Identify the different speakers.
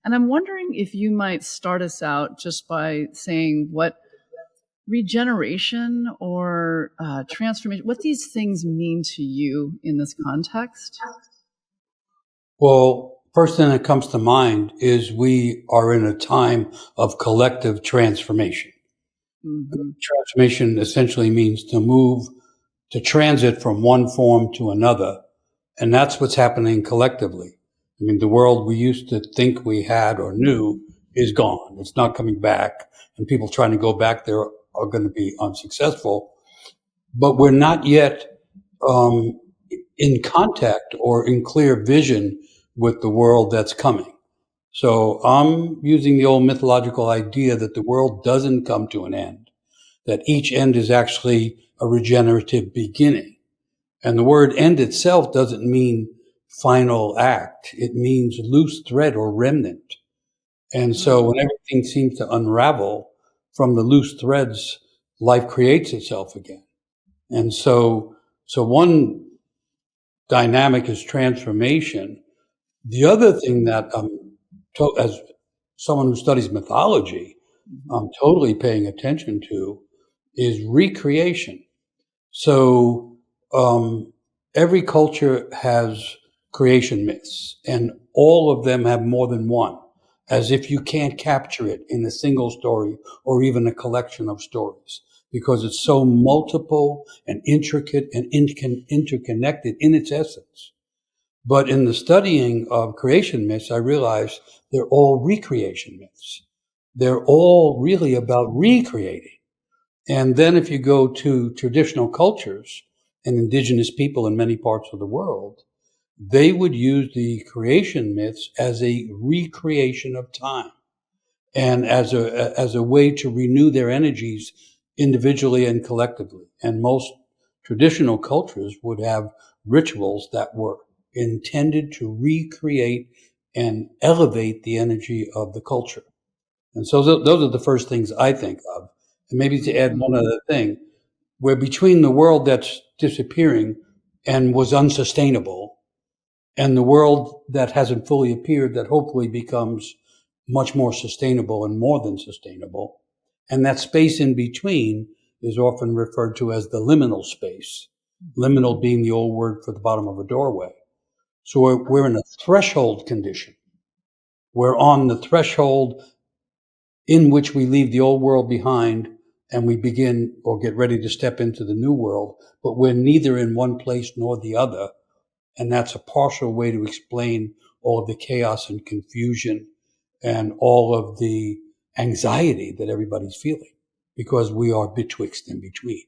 Speaker 1: And I'm wondering if you might start us out just by saying what regeneration or transformation, what these things mean to you in this context.
Speaker 2: Well, first thing that comes to mind is we are in a time of collective transformation.
Speaker 1: Mm-hmm.
Speaker 2: Transformation essentially means to transit from one form to another. And that's what's happening collectively. I mean, the world we used to think we had or knew is gone. It's not coming back. And people trying to go back there are going to be unsuccessful. But we're not yet in contact or in clear vision with the world that's coming. So I'm using the old mythological idea that the world doesn't come to an end, that each end is actually a regenerative beginning. And the word end itself doesn't mean final act. It means loose thread or remnant. And so when everything seems to unravel from the loose threads, life creates itself again. And so one dynamic is transformation. The other thing that as someone who studies mythology, I'm totally paying attention to is recreation. So every culture has creation myths, and all of them have more than one, as if you can't capture it in a single story or even a collection of stories, because it's so multiple and intricate and interconnected in its essence. But in the studying of creation myths, I realized they're all recreation myths. They're all really about recreating. And then if you go to traditional cultures and indigenous people in many parts of the world, they would use the creation myths as a recreation of time and as a way to renew their energies individually and collectively. And most traditional cultures would have rituals that were intended to recreate and elevate the energy of the culture. And so those are the first things I think of. And maybe to add one other thing, we're between the world that's disappearing and was unsustainable and the world that hasn't fully appeared that hopefully becomes much more sustainable and more than sustainable. And that space in between is often referred to as the liminal space, liminal being the old word for the bottom of a doorway. So we're in a threshold condition. We're on the threshold in which we leave the old world behind and we begin or get ready to step into the new world, but we're neither in one place nor the other. And that's a partial way to explain all of the chaos and confusion and all of the anxiety that everybody's feeling, because we are betwixt and between.